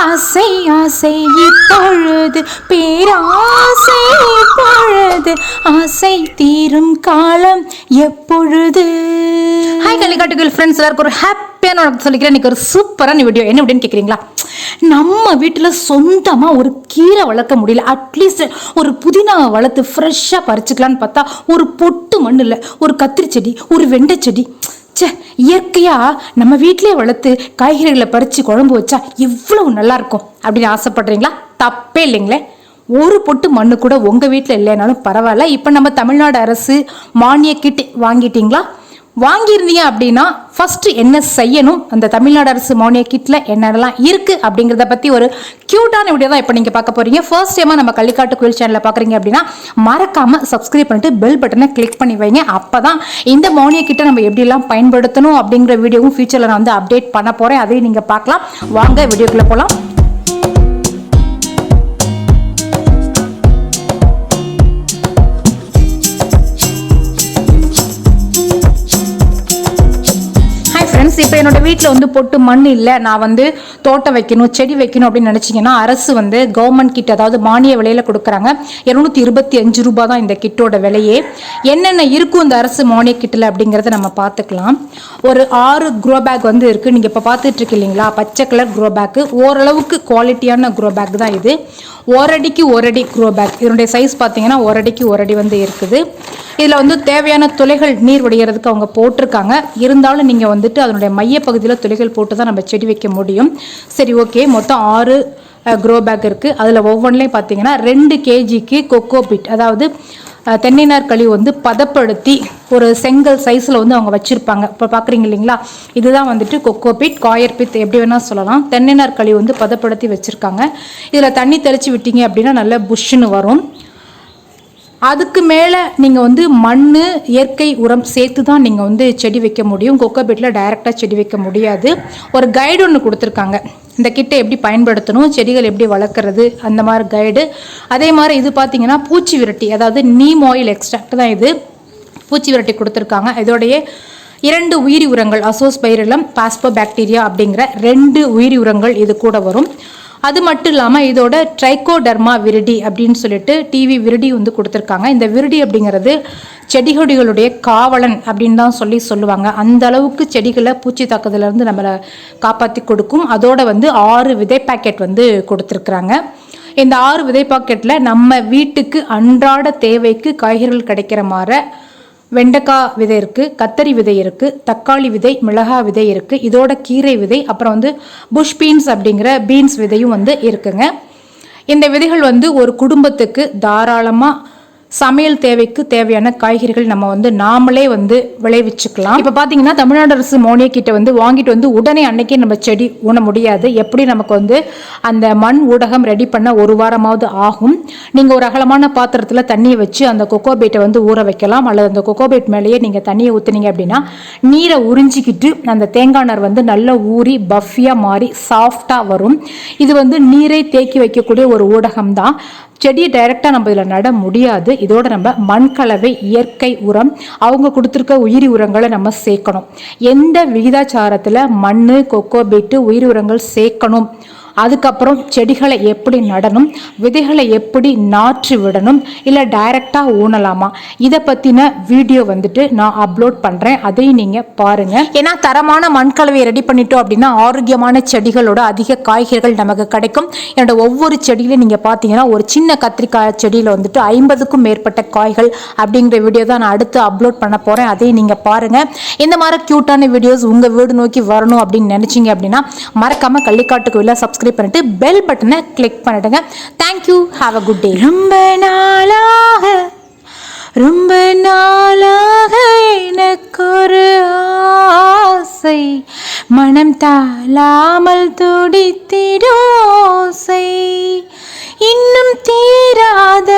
ஆசை ஆசை இப்பொழுது பேராசை இப்பொழுது ஆசை தீரும் காலம் எப்பொழுது. ஹாய் கலிக்காட்டு குயில் ஃப்ரெண்ட்ஸ், எல்லாருக்கும் ஒரு ஹாப்பியான சொல்லிக்கிறேன். இன்றைக்கி ஒரு சூப்பரான வீடியோ. என்ன அப்படின்னு கேட்குறீங்களா? நம்ம வீட்டில் சொந்தமாக ஒரு கீரை வளர்க்க முடியல, அட்லீஸ்ட் ஒரு புதினாவை வளர்த்து ஃப்ரெஷ்ஷாக பறிச்சுக்கலான்னு பார்த்தா ஒரு பொட்டு மண் இல்லை, ஒரு கத்திரி செடி, ஒரு வெண்டை செடி. இயற்கையாக நம்ம வீட்டிலே வளர்த்து காய்கறிகளை பறித்து குழம்பு வச்சா எவ்வளவு நல்லா இருக்கும் அப்படின்னு ஆசைப்படுறீங்களா? தப்பே இல்லைங்களே. ஒரு பொட்டு மண்ணு கூட உங்கள் வீட்டில் இல்லைனாலும் பரவாயில்ல. இப்போ நம்ம தமிழ்நாடு அரசு மானிய கிட் வாங்கிட்டீங்களா? வாங்கியிருந்தீங்க அப்படின்னா ஃபஸ்ட்டு என்ன செய்யணும், அந்த தமிழ்நாடு அரசு மானிய கிட்டில் என்னென்னலாம் இருக்குது அப்படிங்கிறத பற்றி ஒரு க்யூட்டான வீடியோ தான் இப்போ நீங்கள் பார்க்க போகிறீங்க. ஃபர்ஸ்ட் டைமாக நம்ம கள்ளிக்காட்டு குயில் சேனலில் பார்க்குறீங்க அப்படின்னா மறக்காமல் சப்ஸ்கிரைப் பண்ணிட்டு பெல் பட்டனை கிளிக் பண்ணி வைங்க. அப்போ தான் இந்த மானிய கிட்டை நம்ம எப்படிலாம் பயன்படுத்தணும் அப்படிங்கிற வீடியோவும் ஃபியூச்சரில் நான் வந்து அப்டேட் பண்ண போகிறேன். அதையும் நீங்கள் பார்க்கலாம். வாங்க வீடியோக்குள்ளே போகலாம். இப்போ என்னோட வீட்டில் வந்து பொட்டு மண் இல்லை, நான் வந்து தோட்டம் வைக்கணும், செடி வைக்கணும் அப்படின்னு நினச்சிங்கன்னா அரசு வந்து கவர்மெண்ட் கிட், அதாவது மானிய விலையில் கொடுக்குறாங்க. 225 ரூபாய் தான் இந்த கிட்டோட விலையே. என்னென்ன இருக்கும் இந்த அரசு மானிய கிட்டில் அப்படிங்கிறத நம்ம பார்த்துக்கலாம். ஒரு 6 க்ரோ பேக் வந்து இருக்குது. நீங்கள் இப்போ பார்த்துட்டு இருக்கு இல்லைங்களா, பச்சை கலர் க்ரோ பேக்கு. ஓரளவுக்கு குவாலிட்டியான க்ரோ பேக் தான் இது. 1 அடிக்கு 1 அடி க்ரோ பேக். இதனுடைய சைஸ் பார்த்தீங்கன்னா 1 அடிக்கு 1 அடி வந்து இருக்குது. இதில் வந்து தேவையான துளைகள் நீர் வடிகிறதுக்கு அவங்க போட்டிருக்காங்க. இருந்தாலும் நீங்கள் வந்துட்டு அதனுடைய மையப்பகுதியில் துளைகள் போட்டு தான் நம்ம செடி வைக்க முடியும். சரி, ஓகே. மொத்தம் 6 க்ரோ பேக் இருக்குது. அதில் ஒவ்வொன்றிலையும் பார்த்தீங்கன்னா 2 kgக்கு கொக்கோ பிட், அதாவது தென்னைநார் கழிவு வந்து பதப்படுத்தி ஒரு செங்கல் சைஸில் வந்து அவங்க வச்சுருப்பாங்க. இப்போ பார்க்குறீங்க இல்லைங்களா, இதுதான் வந்துட்டு கொக்கோ பிட், காயர் பித் எப்படி வேணால் சொல்லலாம். தென்னைநார் கழிவு வந்து பதப்படுத்தி வச்சுருக்காங்க. இதில் தண்ணி தெளித்து விட்டீங்க அப்படின்னா நல்ல புஷ்ஷுன்னு வரும். அதுக்கு மேலே நீங்கள் வந்து மண், இயற்கை உரம் சேர்த்து தான் நீங்கள் வந்து செடி வைக்க முடியும். கொக்கோ பிட்டில் டைரெக்டாக செடி வைக்க முடியாது. ஒரு கைடு ஒன்று கொடுத்துருக்காங்க, இந்த கிட்டை எப்படி பயன்படுத்தணும், செடிகள் எப்படி வளர்க்குறது, அந்த மாதிரி கைடு. அதே மாதிரி இது பார்த்தீங்கன்னா பூச்சி விரட்டி, அதாவது நீம் ஆயில் எக்ஸ்ட்ராக்ட் தான் இது. பூச்சி விரட்டி கொடுத்துருக்காங்க. இதோடைய 2 உயிரி உரங்கள், அசோஸ்பைரிலம், பாஸ்போபாக்டீரியா அப்படிங்கிற 2 உயிரி உரங்கள் இது கூட வரும். அது மட்டும் இல்லாமல் இதோட ட்ரைகோடர்மா விரிடி அப்படின்னு சொல்லிட்டு டிவி விரிடி வந்து கொடுத்துருக்காங்க. இந்த விரிடி அப்படிங்கிறது செடிகொடிகளுடைய காவலன் அப்படின்னு தான் சொல்லுவாங்க. அந்த அளவுக்கு செடிகளை பூச்சி தாக்குதலேருந்து நம்மளை காப்பாற்றி கொடுக்கும். அதோட வந்து 6 விதை பாக்கெட் வந்து கொடுத்துருக்குறாங்க. இந்த 6 விதை பாக்கெட்டில் நம்ம வீட்டுக்கு அன்றாட தேவைக்கு காய்கறிகள் கிடைக்கிற மாதிரி வெண்டைக்காய் விதை இருக்குது, கத்தரி விதை இருக்குது, தக்காளி விதை, மிளகாய் விதை இருக்குது, இதோட கீரை விதை, அப்புறம் வந்து புஷ் பீன்ஸ் அப்படிங்கிற பீன்ஸ் விதையும் வந்து இருக்குங்க. இந்த விதைகள் வந்து ஒரு குடும்பத்துக்கு தாராளமாக சமையல் தேவைக்கு தேவையான காய்கறிகள் நம்ம வந்து நாமளே வந்து விளைவிச்சுக்கலாம். இப்போ பார்த்தீங்கன்னா தமிழ்நாடு அரசு மானிய கிட்ட வந்து வாங்கிட்டு வந்து உடனே அன்னைக்கே நம்ம செடி ஊன முடியாது. எப்படி நமக்கு வந்து அந்த மண் ஊடகம் ரெடி பண்ண 1 வாரமாவது ஆகும். நீங்கள் ஒரு அகலமான பாத்திரத்தில் தண்ணியை வச்சு அந்த கொக்கோ பீட்டை வந்து ஊற வைக்கலாம். அல்லது அந்த கொக்கோ பீட் மேலேயே நீங்கள் தண்ணியை ஊற்றுனீங்க அப்படின்னா நீரை உறிஞ்சிக்கிட்டு அந்த தேங்காய் நார் வந்து நல்லா ஊறி பஃபியாக மாறி சாஃப்டாக வரும். இது வந்து நீரை தேக்கி வைக்கக்கூடிய ஒரு ஊடகம் தான். செடியை டைரெக்டாக நம்ம இதில் நட முடியாது. இதோட நம்ம மண்கலவை, இயற்கை உரம், அவங்க கொடுத்துருக்க உயிரி உரங்களை நம்ம சேர்க்கணும். எந்த விகிதாச்சாரத்தில் மண், கொக்கோ பீட்டு, உயிரி உரங்கள் சேர்க்கணும், அதுக்கப்புறம் செடிகளை எப்படி நடணும், விதைகளை எப்படி நாற்று விடணும், இல்லை டைரெக்டாக ஊனலாமா, இதை பற்றின வீடியோ வந்துட்டு நான் அப்லோட் பண்ணுறேன். அதையும் நீங்கள் பாருங்கள். ஏன்னா தரமான மண்கலவையை ரெடி பண்ணிட்டோம் அப்படின்னா ஆரோக்கியமான செடிகளோட அதிக காய்கறிகள் நமக்கு கிடைக்கும். என்னோட ஒவ்வொரு செடியிலையும் நீங்கள் பார்த்தீங்கன்னா ஒரு சின்ன கத்திரிக்காய் செடியில் வந்துட்டு 50க்கும் மேற்பட்ட காய்கள் அப்படிங்கிற வீடியோ தான் நான் அடுத்து அப்லோட் பண்ண போகிறேன். அதையும் நீங்கள் பாருங்கள். இந்த மாதிரி க்யூட்டான வீடியோஸ் உங்கள் வீடு நோக்கி வரணும் அப்படின்னு நினச்சிங்க அப்படின்னா மறக்காமல் கள்ளிக்காட்டுக்கு உள்ள சப்ஸ்கிரைப் பண்ணிட்டு பெல் பட்டனை கிளிக் பண்ணிடுங்க. Thank you. Have a good day. ரொம்ப நாளாக எனக்கு ஒரு ஆசை, மனம் தாளாமல் துடித்திடோசை, இன்னும் தீராத